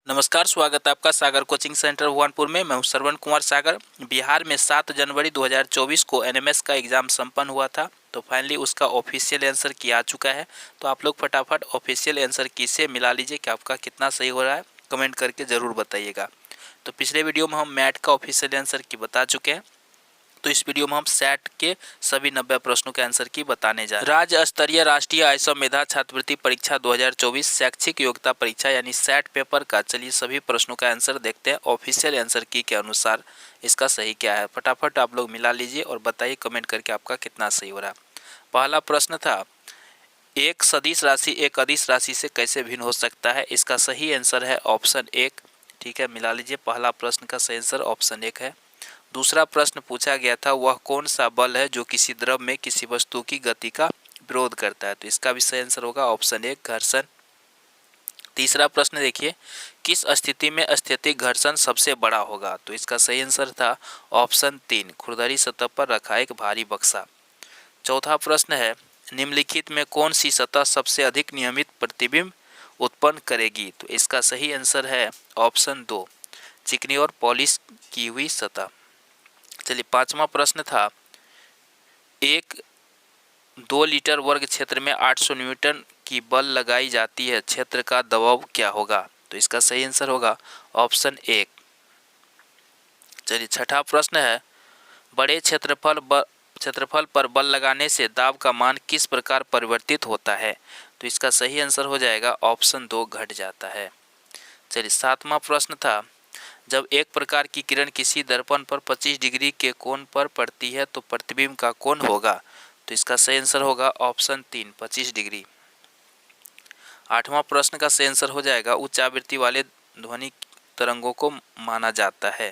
नमस्कार, स्वागत है आपका सागर कोचिंग सेंटर भुवनपुर में। मैं हूं श्रवण कुमार सागर। बिहार में 7 जनवरी 2024 को एनएमएस का एग्ज़ाम संपन्न हुआ था, तो फाइनली उसका ऑफिशियल आंसर की आ चुका है। तो आप लोग फटाफट ऑफिशियल आंसर की से मिला लीजिए कि आपका कितना सही हो रहा है, कमेंट करके ज़रूर बताइएगा। तो पिछले वीडियो में हम मैट का ऑफिशियल आंसर की बता चुके हैं, तो इस वीडियो में हम सेट के सभी 90 प्रश्नों के आंसर की बताने जा रहे हैं। राज्य स्तरीय राष्ट्रीय आयसो मेधा छात्रवृत्ति परीक्षा 2024 शैक्षिक योग्यता परीक्षा यानी सेट पेपर का चलिए सभी प्रश्नों का आंसर देखते हैं ऑफिशियल आंसर की के अनुसार इसका सही क्या है। फटाफट आप लोग मिला लीजिए और बताइए कमेंट करके आपका कितना सही हो रहा है। पहला प्रश्न था, एक सदिश राशि एक अदिश राशि से कैसे भिन्न हो सकता है। इसका सही आंसर है ऑप्शन 1। ठीक है, मिला लीजिए। पहला प्रश्न का सही आंसर ऑप्शन 1 है। दूसरा प्रश्न पूछा गया था, वह कौन सा बल है जो किसी द्रव में किसी वस्तु की गति का विरोध करता है। तो इसका भी सही आंसर होगा ऑप्शन 1, घर्षण। तीसरा प्रश्न देखिए, किस स्थिति में स्थैतिक घर्षण सबसे बड़ा होगा। तो इसका सही आंसर था ऑप्शन 3, खुरदरी सतह पर रखा एक भारी बक्सा। चौथा प्रश्न है, निम्नलिखित में कौन सी सतह सबसे अधिक नियमित प्रतिबिंब उत्पन्न करेगी। तो इसका सही आंसर है ऑप्शन 2, चिकनी और पॉलिश की हुई सतह। चलिए, पांचवा प्रश्न था, एक 2 लीटर वर्ग क्षेत्र में 800 न्यूटन की बल लगाई जाती है, क्षेत्र का दबाव क्या होगा। तो इसका सही आंसर होगा ऑप्शन 1। चलिए, छठा प्रश्न है, बड़े क्षेत्रफल पर बल लगाने से दाब का मान किस प्रकार परिवर्तित होता है। तो इसका सही आंसर हो जाएगा ऑप्शन 2, घट जाता है। चलिए, सातवां प्रश्न था, जब एक प्रकार की किरण किसी दर्पण पर 25 डिग्री के कोण पर पड़ती है तो प्रतिबिंब का कोण होगा। तो इसका सही आंसर होगा ऑप्शन 3, 25 डिग्री। आठवां प्रश्न का सही आंसर हो जाएगा, उच्च आवृत्ति वाले ध्वनि तरंगों को माना जाता है।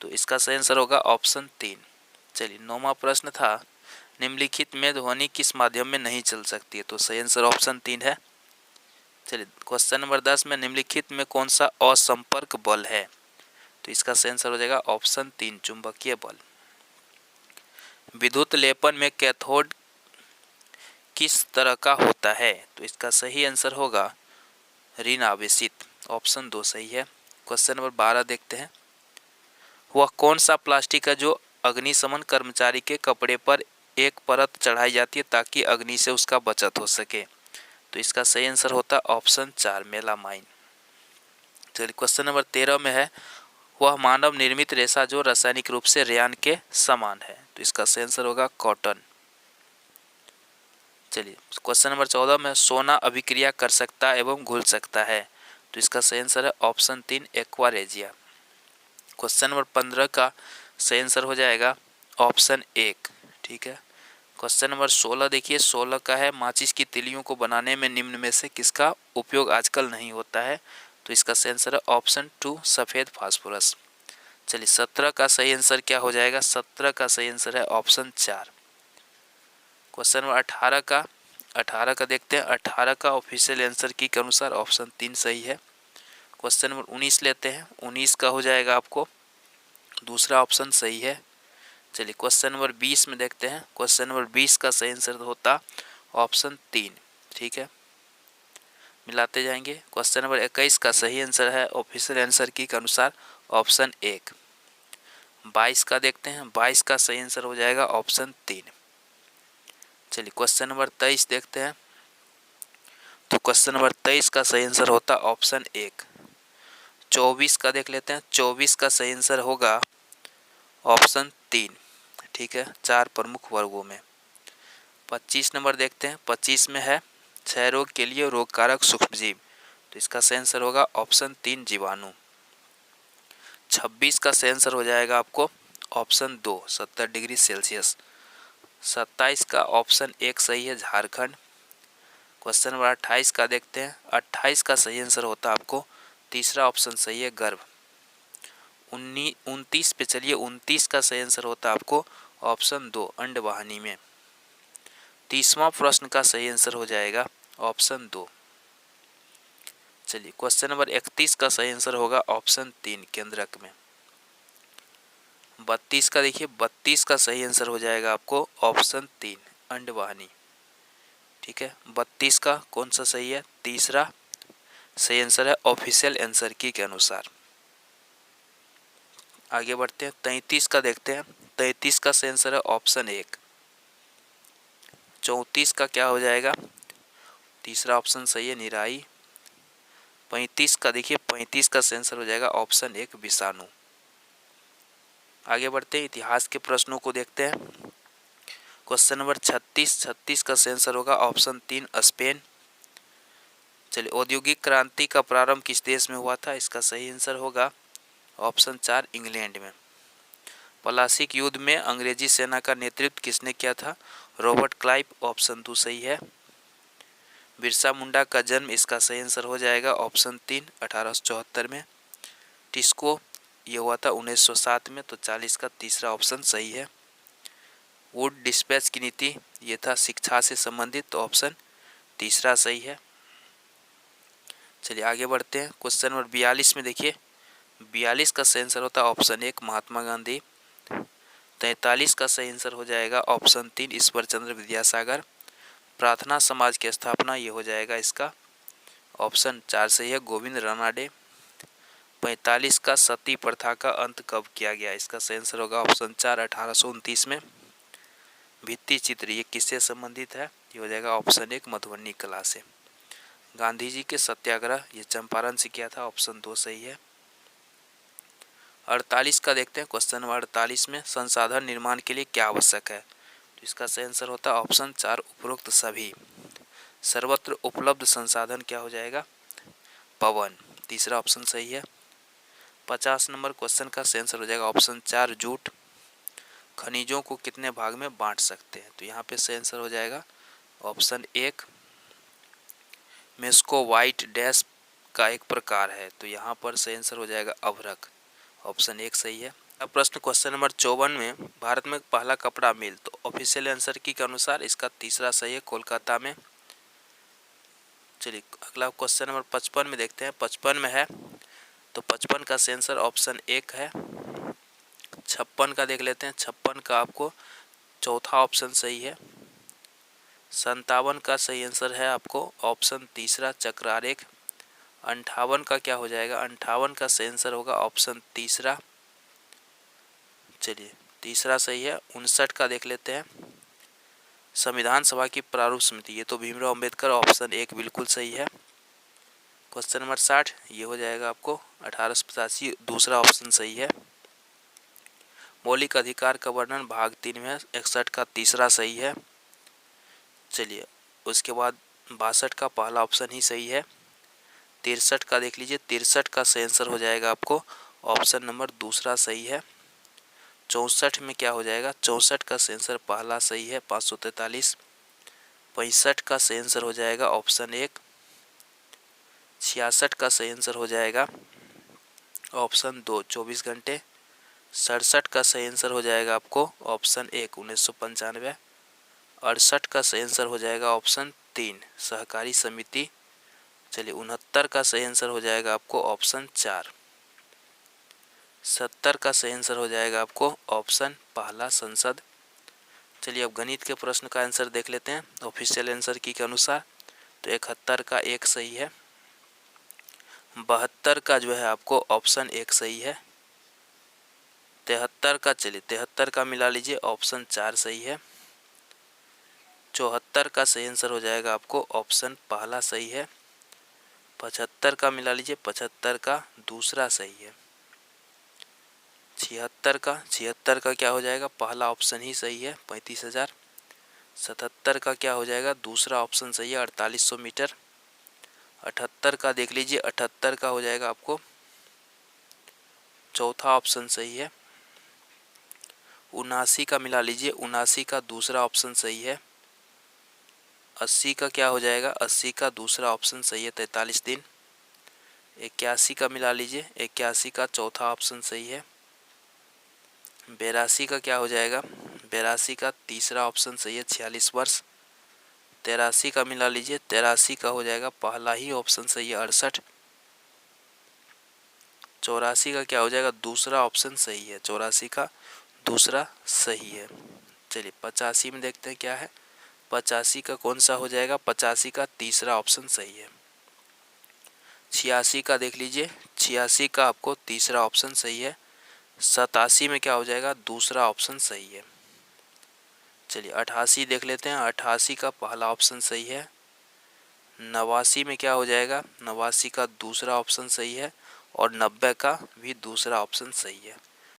तो इसका सही आंसर होगा ऑप्शन 3। चलिए, नौवां प्रश्न था, निम्नलिखित में ध्वनि किस माध्यम में नहीं चल सकती है। तो सही आंसर ऑप्शन 3 है। चलिए, क्वेश्चन नंबर 10 में निम्नलिखित में कौन सा असंपर्क बल है। तो इसका सही आंसर हो जाएगा ऑप्शन 3, चुंबकीय बल। विद्युत लेपन में कैथोड किस तरह का होता है। तो इसका सही आंसर होगा ऋण आवेशित, ऑप्शन 2 सही है। क्वेश्चन नंबर 12 देखते हैं, वह कौन सा प्लास्टिक है जो अग्निशमन कर्मचारी के कपड़े पर एक परत चढ़ाई जाती है ताकि अग्नि से उसका बचत हो सके। तो इसका सही आंसर होता ऑप्शन 4, मेलामाइन। चलिए, क्वेश्चन नंबर 13 में है, वह मानव निर्मित रेशा जो रासायनिक रूप से रेयान के समान है। तो इसका सही आंसर होगा कॉटन। चलिए, क्वेश्चन नंबर 14 में, सोना अभिक्रिया कर सकता एवं घुल सकता है। तो इसका सही आंसर है ऑप्शन 3, एक्वारेजिया। क्वेश्चन नंबर 15 का सही आंसर हो जाएगा ऑप्शन 1। ठीक है। क्वेश्चन नंबर 16 देखिए, 16 का है, माचिस की तिलियों को बनाने में निम्न में से किसका उपयोग आजकल नहीं होता है। तो इसका सही आंसर है ऑप्शन 2, सफ़ेद फास्फोरस। चलिए, 17 का सही आंसर क्या हो जाएगा। 17 का सही आंसर है ऑप्शन 4। क्वेश्चन नंबर 18 का देखते हैं। 18 का ऑफिशियल आंसर की के अनुसार ऑप्शन 3 सही है। क्वेश्चन नंबर 19 लेते हैं। 19 का हो जाएगा आपको दूसरा ऑप्शन सही है। चलिए, क्वेश्चन नंबर 20 में देखते हैं। क्वेश्चन नंबर 20 का सही आंसर होता ऑप्शन 3। ठीक है, मिलाते जाएंगे। क्वेश्चन नंबर 21 का सही आंसर है ऑफिशियल आंसर की के अनुसार ऑप्शन 1। 22 का देखते हैं। 22 का सही आंसर हो जाएगा ऑप्शन 3। चलिए, क्वेश्चन नंबर 23 देखते हैं। तो क्वेश्चन नंबर 23 का सही आंसर होता ऑप्शन 1। 24 का देख लेते हैं। 24 का सही आंसर होगा ऑप्शन 3। ठीक है, 4 प्रमुख वर्गों में। 25 नंबर देखते हैं। 25 में है, क्षय रोग के लिए रोगकारक सूक्ष्मजीव। तो इसका सही आंसर होगा ऑप्शन 3, जीवाणु। 26 का सही आंसर हो जाएगा आपको ऑप्शन 2, 70 डिग्री सेल्सियस। 27 का ऑप्शन 1 सही है, झारखंड। क्वेश्चन नंबर 28 का देखते हैं। 28 का सही आंसर होता आपको तीसरा ऑप्शन सही है, गर्भ। 29 पे चलिए। 29 का सही आंसर होता आपको ऑप्शन 2, अंडवाहिनी में। 30वां प्रश्न का सही आंसर हो जाएगा ऑप्शन 2। चलिए, क्वेश्चन नंबर 31 का सही आंसर होगा ऑप्शन 3, केंद्रक में। 32 का देखिए। 32 का सही आंसर हो जाएगा आपको ऑप्शन 3, अंडवाहिनी। ठीक है, 32 का कौन सा सही है, तीसरा। सही आंसर है ऑफिशियल आंसर की के अनुसार। आगे बढ़ते हैं, 33 का देखते हैं। 33 का सही आंसर है ऑप्शन 1। 34 का क्या हो जाएगा, तीसरा ऑप्शन सही है निराई। 35 का देखिए, 35 का सही आंसर हो जाएगा ऑप्शन 1 विषाणु। आगे बढ़ते हैं, इतिहास के प्रश्नों को देखते हैं। क्वेश्चन नंबर 36 का सही आंसर होगा ऑप्शन 3 स्पेन। चलिए, औद्योगिक क्रांति का प्रारंभ किस देश में हुआ था, इसका सही आंसर होगा ऑप्शन 4 इंग्लैंड में। प्लासीक युद्ध में अंग्रेजी सेना का नेतृत्व किसने किया था, रॉबर्ट क्लाइव, ऑप्शन 2 सही है। बिरसा मुंडा का जन्म, इसका सही आंसर हो जाएगा ऑप्शन 3 1874 में। टिस्को ये हुआ था 1907 में, तो 40 का तीसरा ऑप्शन सही है। वुड डिस्पैच की नीति ये था शिक्षा से संबंधित, तो ऑप्शन तीसरा सही है। चलिए आगे बढ़ते हैं, क्वेश्चन नंबर 42 में देखिए, 42 का सही आंसर होता है ऑप्शन 1 महात्मा गांधी। 43 का सही आंसर हो जाएगा ऑप्शन 3 ईश्वर चंद्र विद्यासागर। प्रार्थना समाज की स्थापना ये हो जाएगा इसका ऑप्शन 4 सही है गोविंद रानाडे। 45 का सती प्रथा का अंत कब किया गया, इसका सही आंसर होगा ऑप्शन 4 1829 में। भित्ति चित्र ये किससे संबंधित है, ये हो जाएगा ऑप्शन 1 मधुबनी कला से। गांधी जी के सत्याग्रह ये चंपारण से किया था, ऑप्शन 2 सही है। 48 का देखते हैं, क्वेश्चन नंबर 48 में संसाधन निर्माण के लिए क्या आवश्यक है, तो इसका सही आंसर होता है ऑप्शन 4 उपरोक्त सभी। सर्वत्र उपलब्ध संसाधन क्या हो जाएगा, पवन, तीसरा ऑप्शन सही है। 50 नंबर क्वेश्चन का सही आंसर हो जाएगा ऑप्शन 4 जूट। खनिजों को कितने भाग में बांट सकते हैं, तो यहाँ पे सही आंसर हो जाएगा ऑप्शन 1 मेस्को वाइट डैश का एक प्रकार है, तो यहाँ पर सही आंसर हो जाएगा अभ्रक, ऑप्शन 1 सही है। अब प्रश्न क्वेश्चन नंबर 54 में भारत में पहला कपड़ा मिल, तो ऑफिशियल आंसर की के अनुसार इसका तीसरा सही है कोलकाता में। चलिए अगला क्वेश्चन नंबर 55 में देखते हैं, 55 में है तो 55 का सही आंसर ऑप्शन 1 है। 56 का देख लेते हैं, 56 का आपको चौथा ऑप्शन सही है। 57 का सही आंसर है आपको ऑप्शन तीसरा चक्र आरेख। 58 का क्या हो जाएगा, 58 का सही आंसर होगा ऑप्शन तीसरा, चलिए तीसरा सही है। 59 का देख लेते हैं, संविधान सभा की प्रारूप समिति, ये तो भीमराव अंबेडकर, ऑप्शन 1 बिल्कुल सही है। क्वेश्चन नंबर 60 ये हो जाएगा आपको 1885, दूसरा ऑप्शन सही है। मौलिक अधिकार का वर्णन भाग 3 में 61 का तीसरा सही है। चलिए उसके बाद 62 का पहला ऑप्शन ही सही है। 63 का देख लीजिए, 63 का सही आंसर हो जाएगा आपको ऑप्शन नंबर दूसरा सही है। 64 में क्या हो जाएगा, 64 का सही आंसर पहला सही है 543। 65 का सही आंसर हो जाएगा ऑप्शन 1। 66 का सही आंसर हो जाएगा ऑप्शन 2 24 घंटे। 67 का सही आंसर हो जाएगा आपको ऑप्शन 1 1995। 68 का सही आंसर हो जाएगा ऑप्शन 3 सहकारी समिति। चलिए 69 का सही आंसर हो जाएगा आपको ऑप्शन 4। 70 का सही आंसर हो जाएगा आपको ऑप्शन पहला संसद। चलिए अब गणित के प्रश्न का आंसर देख लेते हैं ऑफिशियल आंसर की के अनुसार, तो 71 का 1 सही है। 72 का जो है आपको ऑप्शन 1 सही है। 73 का, चलिए 73 का मिला लीजिए ऑप्शन 4 सही है। 74 का सही आंसर हो जाएगा आपको ऑप्शन पहला सही है। 75 का मिला लीजिए, 75 का दूसरा सही है। 76 का क्या हो जाएगा, पहला ऑप्शन ही सही है 35,000। 77 का क्या हो जाएगा, दूसरा ऑप्शन सही है 4800 मीटर। 78 का देख लीजिए, 78 का हो जाएगा आपको चौथा ऑप्शन सही है। 79 का मिला लीजिए, 79 का दूसरा ऑप्शन सही है। 80 का क्या हो जाएगा, 80 का दूसरा ऑप्शन सही है 43 दिन। 81 का मिला लीजिए, 81 का चौथा ऑप्शन सही है। 82 का क्या हो जाएगा, 82 का तीसरा ऑप्शन सही है 46 वर्ष। 83 का मिला लीजिए, 83 का हो जाएगा पहला ही ऑप्शन सही है 68। 84 का क्या हो जाएगा, दूसरा ऑप्शन सही है, 84 का दूसरा सही है। चलिए 85 में देखते हैं क्या है, 85 का कौन सा हो जाएगा, 85 का तीसरा ऑप्शन सही है। 86 का देख लीजिए, 86 का आपको तीसरा ऑप्शन सही है। 87 में क्या हो जाएगा, दूसरा ऑप्शन सही है। चलिए 88 देख लेते हैं, 88 का पहला ऑप्शन सही है। 89 में क्या हो जाएगा, 89 का दूसरा ऑप्शन सही है। और 90 का भी दूसरा ऑप्शन सही है।